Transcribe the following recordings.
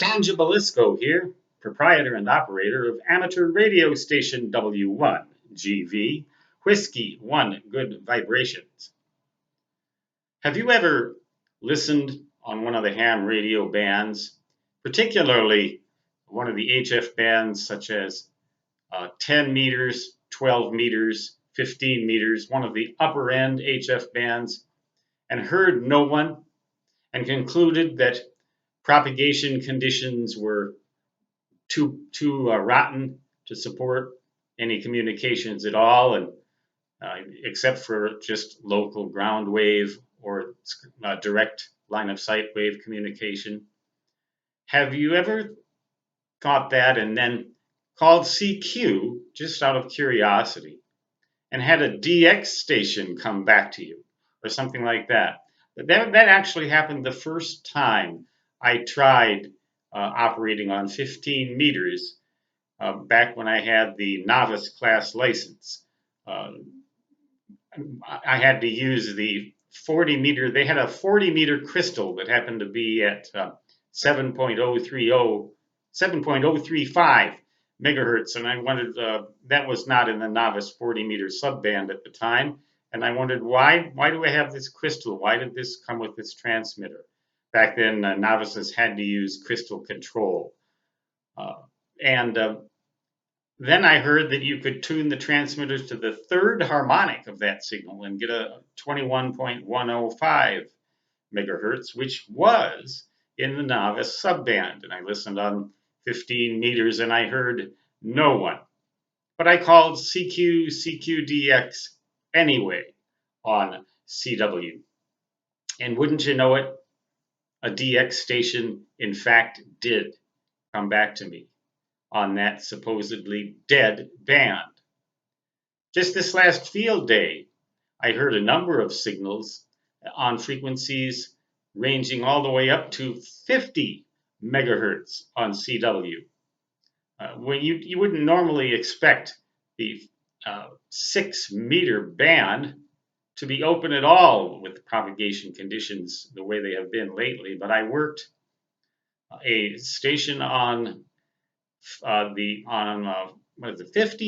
Tangibilisco here, proprietor and operator of amateur radio station W1, GV, Whiskey 1 Good Vibrations. Have you ever listened on one of the ham radio bands, particularly one of the HF bands such as 10 meters, 12 meters, 15 meters, one of the upper end HF bands, and heard no one and concluded that propagation conditions were too rotten to support any communications at all, and except for just local ground wave or direct line of sight wave communication? Have you ever thought that and then called CQ just out of curiosity and had a DX station come back to you or something like that? That actually happened the first time I tried operating on 15 meters back when I had the novice class license. I had to use the 40 meter, they had a 40 meter crystal that happened to be at 7.035 megahertz, and I wondered, that was not in the novice 40 meter subband at the time, and I wondered why do I have this crystal? Why did this come with this transmitter? Back then, novices had to use crystal control. And then I heard that you could tune the transmitters to the third harmonic of that signal and get a 21.105 megahertz, which was in the novice subband. And I listened on 15 meters and I heard no one. But I called CQDX anyway on CW. And wouldn't you know it, a DX station in fact did come back to me on that supposedly dead band. Just this last field day, I heard a number of signals on frequencies ranging all the way up to 50 megahertz on CW. When you wouldn't normally expect the 6 meter band to be open at all with propagation conditions the way they have been lately, but I worked a station on 50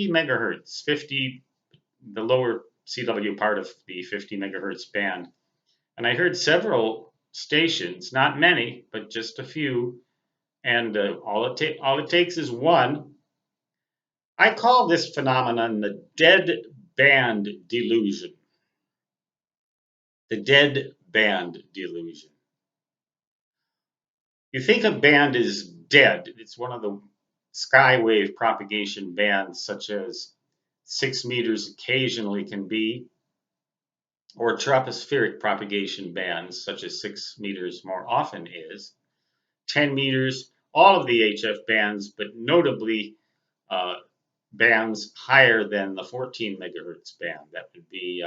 megahertz, 50, the lower CW part of the 50 megahertz band. And I heard several stations, not many, but just a few. And all it takes is one. I call this phenomenon the dead band delusion. The dead band delusion. You think a band is dead. It's one of the skywave propagation bands, such as 6 meters occasionally can be, or tropospheric propagation bands, such as 6 meters more often is, 10 meters, all of the HF bands, but notably bands higher than the 14 megahertz band. That would be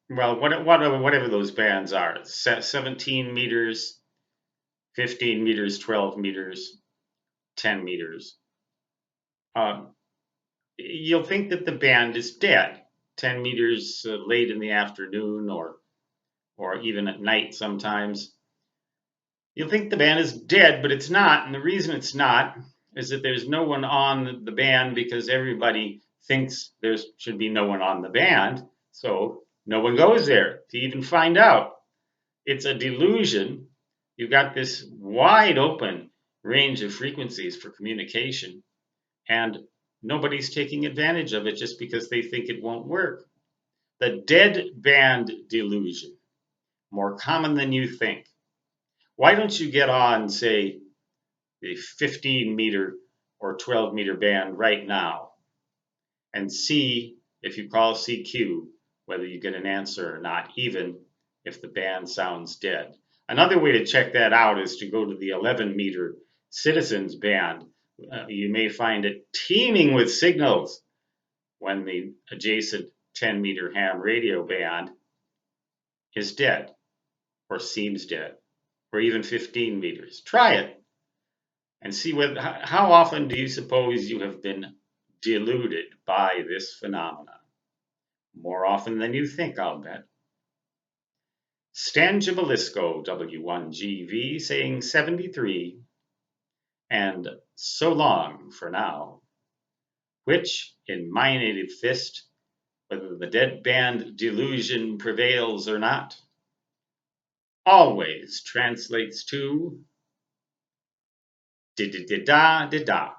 whatever those bands are, 17 meters, 15 meters, 12 meters, 10 meters. You'll think that the band is dead. 10 meters late in the afternoon or even at night sometimes. You'll think the band is dead, but it's not. And the reason it's not is that there's no one on the band because everybody thinks there should be no one on the band. So no one goes there to even find out. It's a delusion. You've got this wide open range of frequencies for communication, and nobody's taking advantage of it just because they think it won't work. The dead band delusion, more common than you think. Why don't you get on, say, the 15 meter or 12 meter band right now and see if you call CQ whether you get an answer or not, even if the band sounds dead. Another way to check that out is to go to the 11 meter citizens band. You may find it teeming with signals when the adjacent 10 meter ham radio band is dead or seems dead, or even 15 meters. Try it and see how often do you suppose you have been deluded by this phenomenon? More often than you think, I'll bet. Stangibelisco W1GV saying 73 and so long for now, which in my native fist, whether the dead band Delusion prevails or not, always translates to da da da da da da.